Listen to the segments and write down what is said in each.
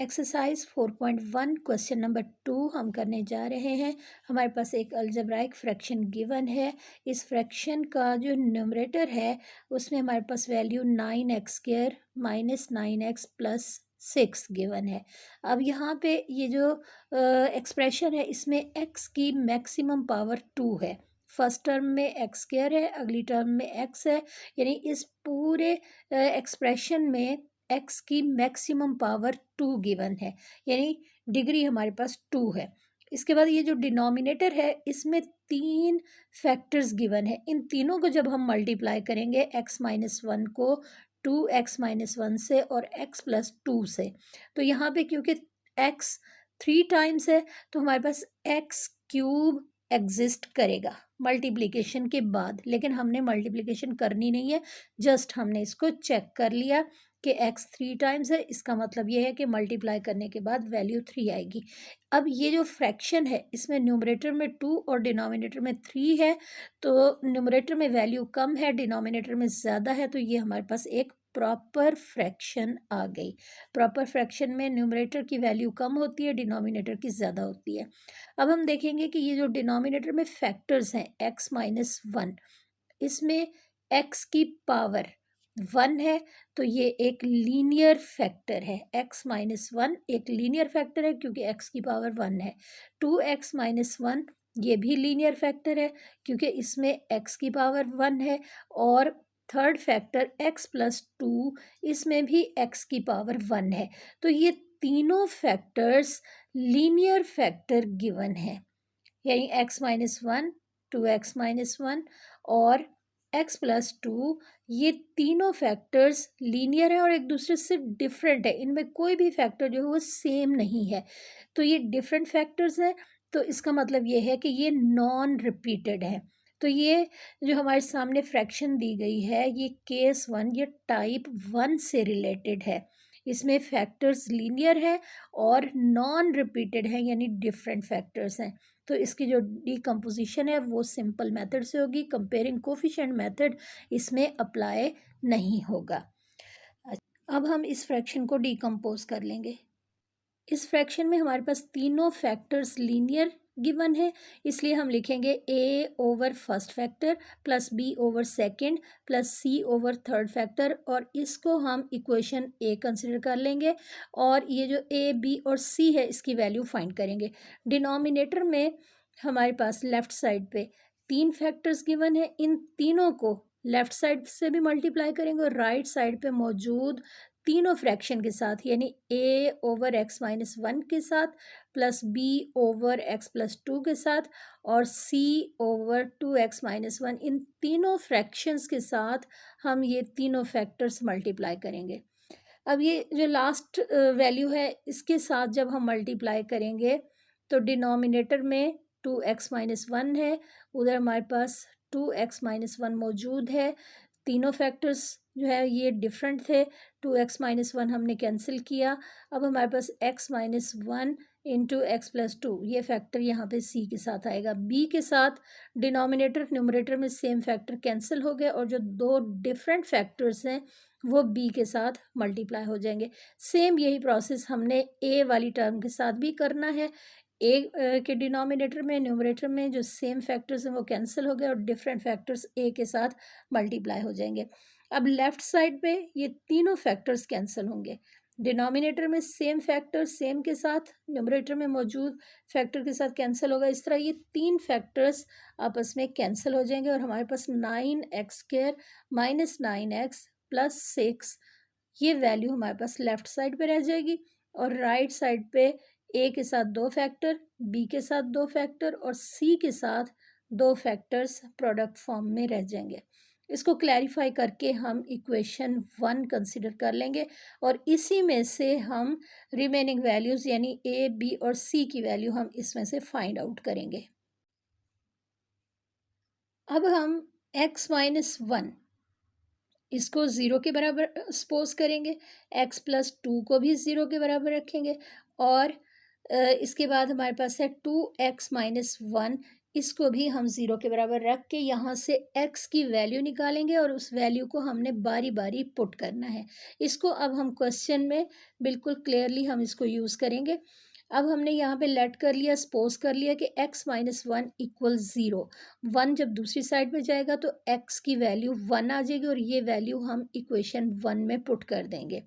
Exercise 4.1 question number 2 हम करने जा रहे हैं। हमारे पास एक अलजेब्राइक फ्रैक्शन गिवन है। इस फ्रैक्शन का जो न्यूमरेटर है उसमें हमारे पास value 9x² minus 9x plus 6 given है। अब यहाँ पे ये जो एक्सप्रेशन है इसमें x की मैक्सिमम पावर 2 है। फर्स्ट टर्म में x² है, अगली टर्म में x है, यानी इस पूरे एक्सप्रेशन में x की मैक्सिमम पावर 2 गिवन है, यानी डिग्री हमारे पास 2 है। इसके बाद ये जो डिनोमिनेटर है इसमें 3 फैक्टर्स गिवन है। इन तीनों को जब हम मल्टीप्लाई करेंगे x-1 को 2x-1 से और x + 2 से, तो यहाँ पे क्योंकि x 3 टाइम्स है तो हमारे पास x³ एग्जिस्ट करेगा मल्टीप्लिकेशन के बाद, लेकिन हमने मल्टीप्लिकेशन करनी नहीं है, जस्ट हमने इसको चेक कर लिया कि x 3 टाइम्स है। इसका मतलब ये है कि मल्टीप्लाई करने के बाद वैल्यू 3 आएगी। अब ये जो फ्रैक्शन है इसमें न्यूमरेटर में 2 और डिनोमिनेटर में 3 है, तो न्यूमरेटर में वैल्यू कम है, डिनोमिनेटर में ज़्यादा है, तो ये हमारे पास एक प्रॉपर फ्रैक्शन आ गई। प्रॉपर फ्रैक्शन में न्यूमरेटर की वैल्यू कम होती है, डिनोमिनेटर की ज़्यादा होती है। अब हम देखेंगे कि ये जो डिनोमिनेटर में फैक्टर्स हैं x-1, इसमें x की पावर 1 है, तो ये एक लीनियर फैक्टर है। x-1 एक लीनियर फैक्टर है क्योंकि x की पावर 1 है। 2x-1 ये भी लीनियर फैक्टर है क्योंकि इसमें x की पावर 1 है, और थर्ड फैक्टर x + 2 इसमें भी x की पावर 1 है। तो ये तीनों फैक्टर्स लीनियर फैक्टर गिवन है, यानी x-1, 2x-1 और x + 2 ये तीनों फैक्टर्स लीनियर है और एक दूसरे से डिफरेंट है। इनमें कोई भी फैक्टर जो है वो सेम नहीं है, तो ये डिफरेंट फैक्टर्स हैं। तो इसका मतलब ये है कि ये नॉन रिपीटेड है। तो ये जो हमारे सामने फ्रैक्शन दी गई है ये केस 1, ये टाइप 1 से रिलेटेड है। इसमें फैक्टर्स लीनियर है और नॉन रिपीटेड है, यानी डिफरेंट फैक्टर्स हैं। तो इसकी जो डीकम्पोजिशन है वो सिंपल मेथड से होगी, कंपेयरिंग कोफिशिएंट मेथड इसमें अप्लाई नहीं होगा। अब हम इस फ्रैक्शन को डीकम्पोज कर लेंगे। इस फ्रैक्शन में हमारे पास तीनों फैक्टर्स लीनियर गिवन है, इसलिए हम लिखेंगे a/, first factor plus b/, second plus c/, third factor, और इसको हम इक्वेशन a कंसिडर कर लेंगे, और ये जो a, b और c है इसकी वैल्यू फाइंड करेंगे। डिनोमिनेटर में हमारे पास लेफ़्ट साइड पे 3 फैक्टर्स गिवन है, इन तीनों को लेफ़्ट साइड से भी मल्टीप्लाई करेंगे और राइट साइड पे मौजूद तीनों फ्रैक्शन के साथ, यानी a/x-1 के साथ प्लस b/x + 2 के साथ और c/2x-1, इन तीनों फ्रैक्शंस के साथ हम ये तीनों फैक्टर्स मल्टीप्लाई करेंगे। अब ये जो लास्ट वैल्यू है इसके साथ जब हम मल्टीप्लाई करेंगे तो डिनोमिनेटर में 2x-1 है, उधर हमारे पास 2x-1 मौजूद है। तीनों फैक्टर्स जो है ये डिफरेंट थे, 2x-1 हमने कैंसिल किया। अब हमारे पास x-1 इंटू x + 2 ये फैक्टर यहाँ पे c के साथ आएगा। b के साथ डिनोमिनेटर न्यूमरेटर में सेम फैक्टर कैंसिल हो गए और जो दो डिफरेंट फैक्टर्स हैं वो b के साथ मल्टीप्लाई हो जाएंगे। सेम यही प्रोसेस हमने a वाली टर्म के साथ भी करना है। a के डिनोमिनेटर में न्यूमरेटर में जो सेम फैक्टर्स हैं वो कैंसिल हो गए और डिफरेंट फैक्टर्स a के साथ मल्टीप्लाई हो जाएंगे। अब लेफ़्ट साइड पे ये तीनों फैक्टर्स कैंसिल होंगे। डिनोमिनेटर में सेम फैक्टर सेम के साथ न्यूमरेटर में मौजूद फैक्टर के साथ कैंसिल होगा। इस तरह ये 3 फैक्टर्स आपस में कैंसिल हो जाएंगे और हमारे पास 9x² माइनस 9x प्लस 6 ये वैल्यू हमारे पास लेफ़्ट साइड पे रह जाएगी, और राइट साइड पे a के साथ 2 फैक्टर, b के साथ 2 फैक्टर और c के साथ 2 फैक्टर्स प्रोडक्ट फॉर्म में रह जाएंगे। इसको क्लैरिफाई करके हम इक्वेशन 1 कंसिडर कर लेंगे और इसी में से हम रिमेनिंग वैल्यूज़ यानी a, b और c की वैल्यू हम इसमें से फाइंड आउट करेंगे। अब हम x-1 इसको 0 के बराबर सपोज करेंगे, x + 2 को भी 0 के बराबर रखेंगे, और इसके बाद हमारे पास है 2x - 1 इसको भी हम ज़ीरो के बराबर रख के यहाँ से x की वैल्यू निकालेंगे और उस वैल्यू को हमने बारी बारी पुट करना है। इसको अब हम क्वेश्चन में बिल्कुल क्लियरली हम इसको यूज़ करेंगे। अब हमने यहाँ पे लेट कर लिया, सपोज कर लिया कि x minus one equal zero. One जब दूसरी साइड पे जाएगा तो x की वैल्यू वन आ जाएगी और ये वैल्यू हम इक्वेशन वन में पुट कर देंगे।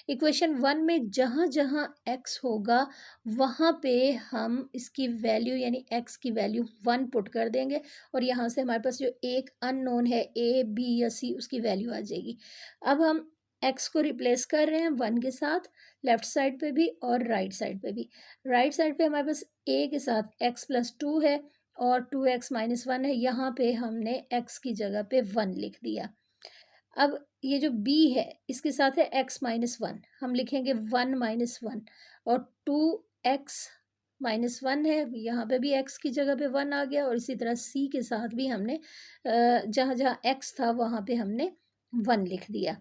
इक्वेशन वन में जहाँ जहाँ x होगा वहाँ पे हम इसकी वैल्यू यानी x की वैल्यू वन पुट कर देंगे और यहाँ से हमारे पास जो एक अननोन है a b या c उसकी वैल्यू आ जाएगी। अब हम x को रिप्लेस कर रहे हैं वन के साथ, लेफ्ट साइड पे भी और राइट साइड पे भी। राइट साइड पे हमारे पास a के साथ x प्लस टू है और 2x माइनस वन है, यहाँ पे हमने x की जगह पे वन लिख दिया। अब ये जो b है इसके साथ है x माइनस वन, हम लिखेंगे वन माइनस वन और 2x माइनस वन है, यहाँ पे भी x की जगह पे वन आ गया और इसी तरह c के साथ भी हमने जहाँ जहाँ x था वहाँ पे हमने वन लिख दिया।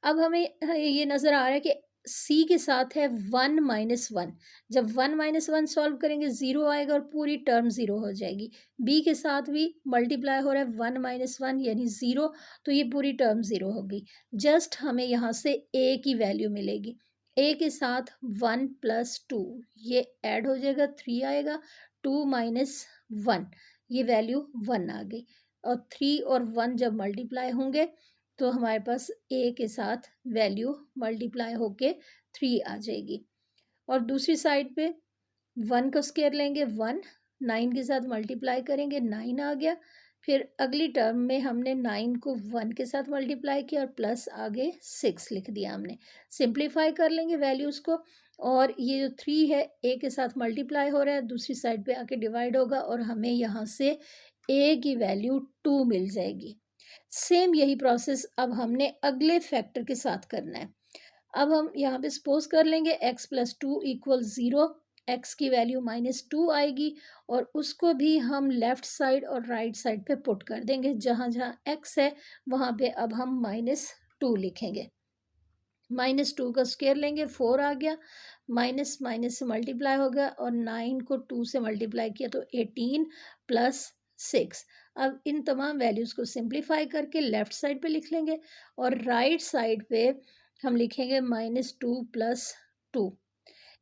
अब हमें ये नज़र आ रहा है कि c के साथ है वन माइनस वन, जब वन माइनस वन सॉल्व करेंगे ज़ीरो आएगा और पूरी टर्म ज़ीरो हो जाएगी। b के साथ भी मल्टीप्लाई हो रहा है वन माइनस वन यानी ज़ीरो, तो ये पूरी टर्म ज़ीरो होगी। जस्ट हमें यहाँ से a की वैल्यू मिलेगी, a के साथ वन प्लस टू ये ऐड हो जाएगा, थ्री आएगा, टू माइनस वन ये वैल्यू वन आ गई और थ्री और वन जब मल्टीप्लाई होंगे तो हमारे पास a के साथ वैल्यू मल्टीप्लाई होके थ्री आ जाएगी। और दूसरी साइड पे वन को स्केयर लेंगे वन, नाइन के साथ मल्टीप्लाई करेंगे नाइन आ गया, फिर अगली टर्म में हमने नाइन को वन के साथ मल्टीप्लाई किया और प्लस आगे सिक्स लिख दिया हमने। सिंप्लीफाई कर लेंगे वैल्यूज़ को और ये जो थ्री है a के साथ मल्टीप्लाई हो रहा है, दूसरी साइड पे आके डिवाइड होगा और हमें यहाँ से a की वैल्यू टू मिल जाएगी। सेम यही प्रोसेस अब हमने अगले फैक्टर के साथ करना है। अब हम यहाँ पे सपोज कर लेंगे x plus two equal zero, x की वैल्यू माइनस टू आएगी और उसको भी हम लेफ़्ट साइड और राइट साइड पे पुट कर देंगे। जहाँ जहाँ x है वहाँ पे अब हम माइनस टू लिखेंगे। माइनस टू का स्क्वायर लेंगे फोर आ गया, माइनस माइनस से मल्टीप्लाई हो गया और नाइन को टू से मल्टीप्लाई किया तो 18 प्लस सिक्स। अब इन तमाम वैल्यूज़ को सिंप्लीफाई करके लेफ़्ट साइड पे लिख लेंगे और राइट साइड पे हम लिखेंगे माइनस टू प्लस टू।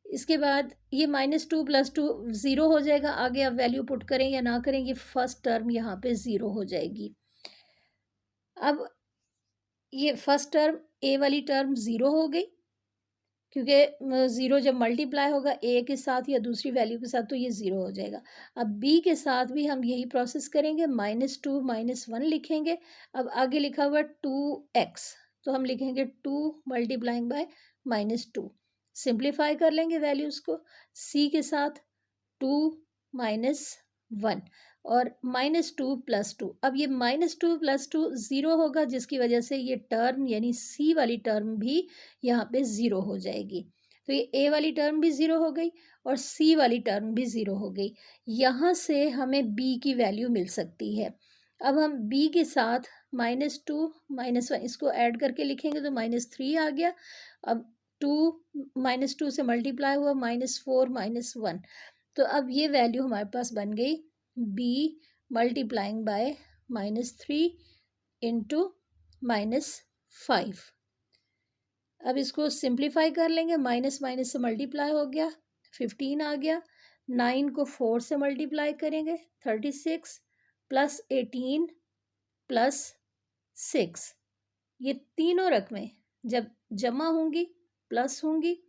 इसके बाद ये minus two plus two zero हो जाएगा, आगे आप वैल्यू पुट करें या ना करें ये फर्स्ट टर्म यहाँ पे ज़ीरो हो जाएगी। अब ये फर्स्ट टर्म ए वाली टर्म ज़ीरो हो गई क्योंकि ज़ीरो जब मल्टीप्लाई होगा ए के साथ या दूसरी वैल्यू के साथ तो ये ज़ीरो हो जाएगा। अब बी के साथ भी हम यही प्रोसेस करेंगे, माइनस टू माइनस वन लिखेंगे। अब आगे लिखा हुआ टू एक्स तो हम लिखेंगे two multiplying by minus two. Simplify कर लेंगे वैल्यूज़ को, सी के साथ टू माइनस वन और माइनस टू प्लस टू। अब ये minus two plus two zero होगा जिसकी वजह से ये टर्म यानी सी वाली टर्म भी यहाँ पे ज़ीरो हो जाएगी। तो ये ए वाली टर्म भी ज़ीरो हो गई और सी वाली टर्म भी ज़ीरो हो गई। यहाँ से हमें बी की वैल्यू मिल सकती है। अब हम बी के साथ माइनस टू माइनस वन इसको ऐड करके लिखेंगे तो माइनस थ्री आ गया। अब टू माइनस टू से मल्टीप्लाई हुआ माइनस फोर माइनस वन, तो अब ये वैल्यू हमारे पास बन गई b multiplying by minus three into minus five. अब इसको सिंप्लीफाई कर लेंगे, माइनस माइनस से मल्टीप्लाई हो गया 15 आ गया, 9 को 4 से मल्टीप्लाई करेंगे 36 प्लस 18 प्लस 6। ये तीनों रकमें जब जमा होंगी प्लस होंगी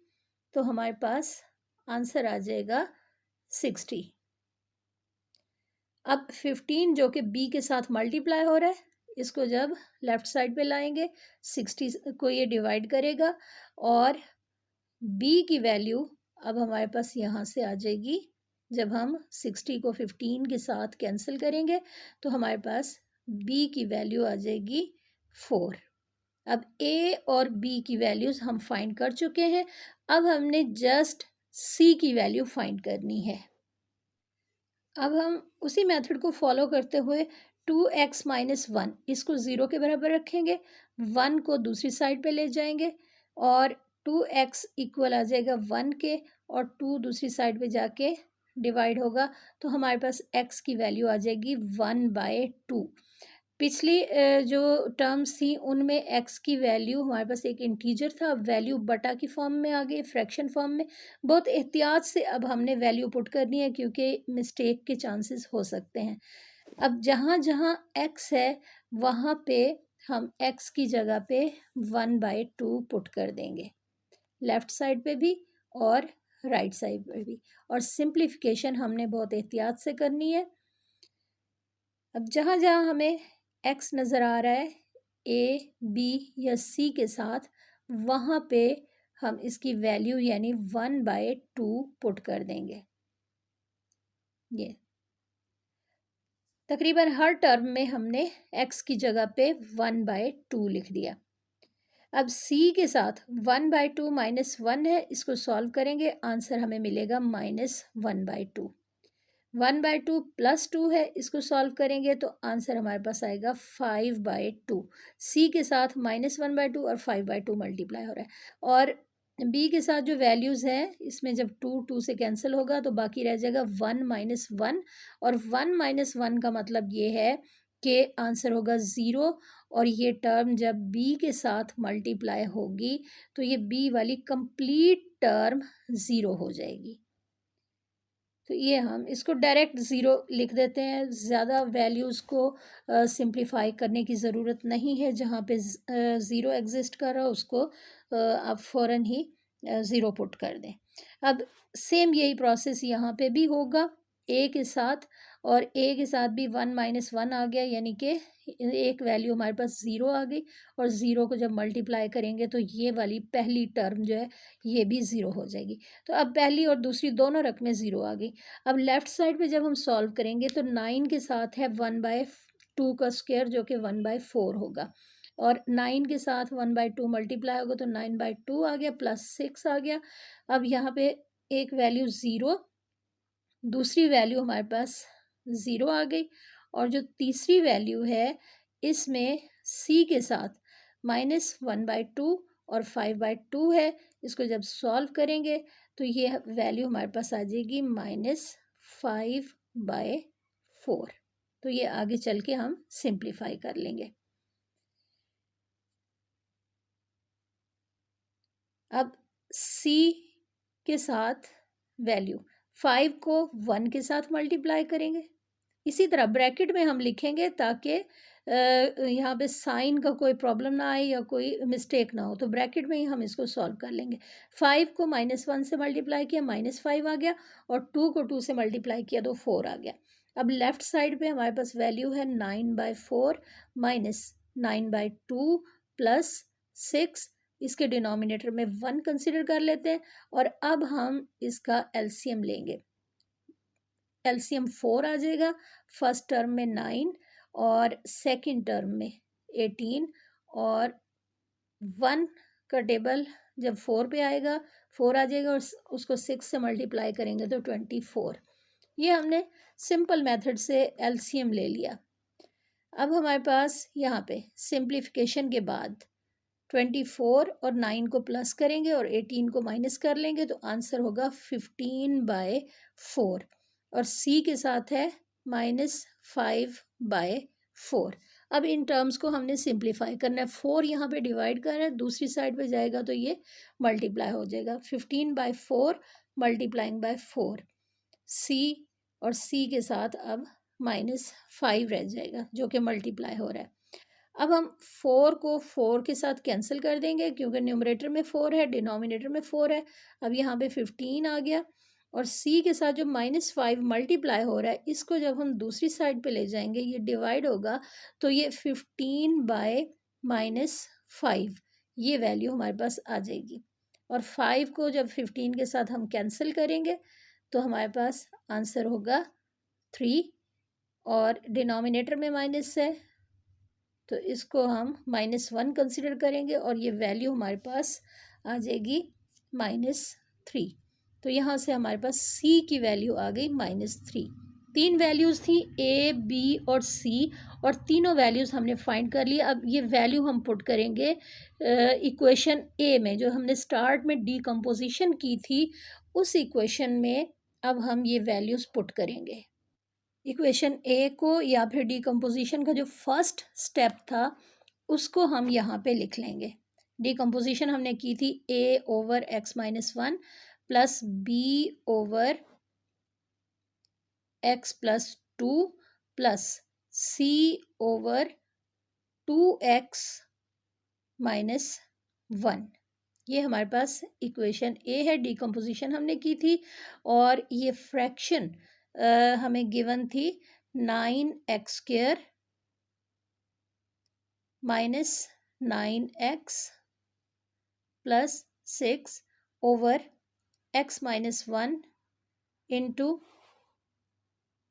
तो हमारे पास आंसर आ जाएगा 60। अब 15 जो कि b के साथ मल्टीप्लाई हो रहा है इसको जब लेफ़्ट साइड पे लाएंगे 60 को ये डिवाइड करेगा और b की वैल्यू अब हमारे पास यहाँ से आ जाएगी। जब हम 60 को 15 के साथ कैंसिल करेंगे तो हमारे पास b की वैल्यू आ जाएगी 4। अब a और b की वैल्यूज़ हम फाइंड कर चुके हैं, अब हमने जस्ट c की वैल्यू फाइंड करनी है। अब हम उसी मेथड को फॉलो करते हुए 2x माइनस वन इसको ज़ीरो के बराबर रखेंगे, वन को दूसरी साइड पे ले जाएंगे और 2x इक्वल आ जाएगा वन के और टू दूसरी साइड पे जाके डिवाइड होगा तो हमारे पास x की वैल्यू आ जाएगी 1/2। पिछली जो टर्म्स थी उनमें x की वैल्यू हमारे पास एक इंटीजर था, अब वैल्यू बटा की फॉर्म में आ गई, फ्रैक्शन फॉर्म में। बहुत एहतियात से अब हमने वैल्यू पुट करनी है क्योंकि मिस्टेक के चांसेस हो सकते हैं। अब जहाँ जहाँ x है वहाँ पे हम x की जगह पे 1/2 पुट कर देंगे, लेफ़्ट साइड पे भी और राइट साइड पे भी। और सिंप्लीफिकेशन हमने बहुत एहतियात से करनी है। अब जहाँ जहाँ हमें x नज़र आ रहा है a, b या c के साथ, वहाँ पे हम इसकी वैल्यू यानी 1/2 पुट कर देंगे। ये तकरीबन हर टर्म में हमने x की जगह पे 1/2 लिख दिया। अब c के साथ 1/2 -1 है, इसको सॉल्व करेंगे, आंसर हमें मिलेगा -1/2। 1/2 +2 है, इसको सॉल्व करेंगे तो आंसर हमारे पास आएगा 5/2। c के साथ -1/2 और 5/2 मल्टीप्लाई हो रहा है। और b के साथ जो वैल्यूज़ हैं इसमें जब 2 से कैंसिल होगा तो बाकी रह जाएगा 1 - 1, और 1 - 1 का मतलब ये है कि आंसर होगा 0। और ये टर्म जब b के साथ मल्टीप्लाई होगी तो ये b वाली कंप्लीट टर्म 0 हो जाएगी। तो ये हम इसको डायरेक्ट ज़ीरो लिख देते हैं, ज़्यादा वैल्यूज़ को सिंप्लीफाई करने की ज़रूरत नहीं है। जहाँ पे ज़ीरो एग्जिस्ट कर रहा है उसको आप फ़ौरन ही ज़ीरो पुट कर दें। अब सेम यही प्रोसेस यहाँ पे भी होगा a के साथ, और a के साथ भी 1 - 1 आ गया, यानी कि एक वैल्यू हमारे पास 0 आ गई, और 0 को जब मल्टीप्लाई करेंगे तो ये वाली पहली टर्म जो है ये भी 0 हो जाएगी। तो अब पहली और दूसरी दोनों रकमें 0 आ गई। अब लेफ़्ट साइड पे जब हम सॉल्व करेंगे तो 9 के साथ है 1/2 का स्क्वायर जो कि 1/4 होगा, और 9 के साथ 1/2 मल्टीप्लाई होगा तो 9/2 आ गया, +6 आ गया। अब यहाँ पे एक वैल्यू 0, दूसरी वैल्यू हमारे पास 0 आ गई, और जो तीसरी वैल्यू है इसमें c के साथ -1/2 और 5/2 है, इसको जब सॉल्व करेंगे तो ये वैल्यू हमारे पास आ जाएगी -5/4। तो ये आगे चल के हम सिंप्लीफाई कर लेंगे। अब c के साथ वैल्यू 5 को 1 के साथ मल्टीप्लाई करेंगे, इसी तरह ब्रैकेट में हम लिखेंगे ताकि यहाँ पे साइन का कोई प्रॉब्लम ना आए या कोई मिस्टेक ना हो, तो ब्रैकेट में ही हम इसको सॉल्व कर लेंगे। 5 को -1 से मल्टीप्लाई किया -5 आ गया, और 2 को 2 से मल्टीप्लाई किया तो 4 आ गया। अब लेफ़्ट साइड पे हमारे पास वैल्यू है 9/4 -9/2 +6, इसके डिनोमिनेटर में 1 कंसिडर कर लेते हैं, और अब हम इसका एलसीएम लेंगे। एलसीएम 4 आ जाएगा, फर्स्ट टर्म में 9 और सेकंड टर्म में 18, और 1 का टेबल जब 4 पे आएगा 4 आ जाएगा, और उसको 6 से मल्टीप्लाई करेंगे तो 24। ये हमने सिंपल मेथड से एलसीएम ले लिया। अब हमारे पास यहाँ पे सिंप्लीफिकेशन के बाद 24 और 9 को प्लस करेंगे और 18 को माइनस कर लेंगे तो आंसर होगा 15/4, और c के साथ है -5/4। अब इन टर्म्स को हमने सिंप्लीफाई करना है, 4 यहाँ पे डिवाइड कर रहे हैं, दूसरी साइड पे जाएगा तो ये मल्टीप्लाई हो जाएगा, 15/4 मल्टीप्लाइंग बाय 4, c और c के साथ अब -5 रह जाएगा जो कि मल्टीप्लाई हो रहा है। अब हम 4 को 4 के साथ कैंसिल कर देंगे क्योंकि न्यूमरेटर में 4 है, डिनोमिनेटर में 4 है। अब यहाँ पे 15 आ गया, और c के साथ जो -5 मल्टीप्लाई हो रहा है इसको जब हम दूसरी साइड पे ले जाएंगे ये डिवाइड होगा तो ये 15/-5 ये वैल्यू हमारे पास आ जाएगी, और 5 को जब 15 के साथ हम कैंसिल करेंगे तो हमारे पास आंसर होगा 3, और डिनोमिनेटर में माइनस है तो इसको हम -1 कंसिडर करेंगे, और ये वैल्यू हमारे पास आ जाएगी -3। तो यहाँ से हमारे पास c की वैल्यू आ गई -3। 3 वैल्यूज़ थी a, b और c, और तीनों वैल्यूज़ हमने फाइंड कर लिया। अब ये वैल्यू हम पुट करेंगे इक्वेशन a में, जो हमने स्टार्ट में डीकम्पोजिशन की थी उस इक्वेशन में अब हम ये वैल्यूज़ पुट करेंगे इक्वेशन ए को, या फिर डिकम्पोजिशन का जो फर्स्ट स्टेप था उसको हम यहाँ पे लिख लेंगे। डिकम्पोजिशन हमने की थी A over x minus one plus B over x plus two plus C over two x minus one. ये हमारे पास इक्वेशन ए है, डिकम्पोजिशन हमने की थी। और ये फ्रैक्शन हमें गिवन थी 9x² minus 9x plus 6 over x minus one into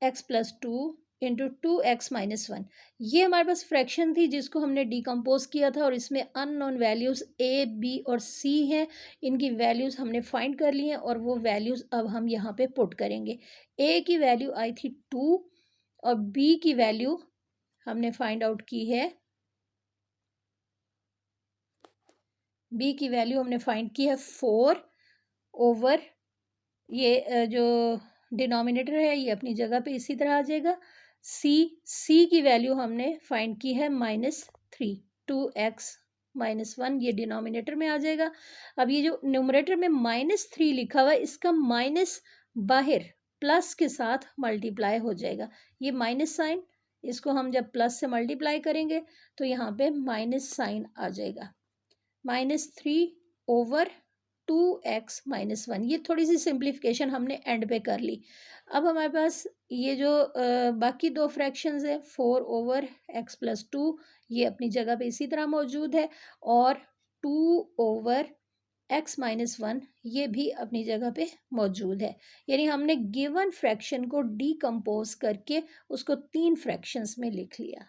x plus two into 2x minus one. ये हमारे पास फ्रैक्शन थी जिसको हमने डिकम्पोज किया था, और इसमें अननोन वैल्यूज़ a, b और c हैं। इनकी वैल्यूज़ हमने फाइंड कर ली हैं और वो वैल्यूज़ अब हम यहाँ पे पुट करेंगे। a की वैल्यू आई थी 2 और b की वैल्यू हमने फाइंड आउट की है, b की वैल्यू हमने फाइंड की है 4 ओवर ये जो डिनोमिनेटर है ये अपनी जगह पे इसी तरह आ जाएगा। सी की वैल्यू हमने फाइंड की है -3, 2x माइनस वन, ये डिनोमिनेटर में आ जाएगा। अब ये जो न्यूमरेटर में -3 लिखा हुआ है इसका माइनस बाहर प्लस के साथ मल्टीप्लाई हो जाएगा। ये माइनस साइन, इसको हम जब प्लस से मल्टीप्लाई करेंगे तो यहाँ पे माइनस साइन आ जाएगा। -3 ओवर 2x माइनस वन। ये थोड़ी सी सिंप्लीफिकेशन हमने एंड पे कर ली। अब हमारे पास ये जो बाकी दो फ्रैक्शंस है 4 ओवर x प्लस टू, ये अपनी जगह पे इसी तरह मौजूद है, और 2 ओवर x माइनस वन ये भी अपनी जगह पे मौजूद है। यानी हमने गिवन फ्रैक्शन को डीकम्पोज करके उसको 3 फ्रैक्शंस में लिख लिया।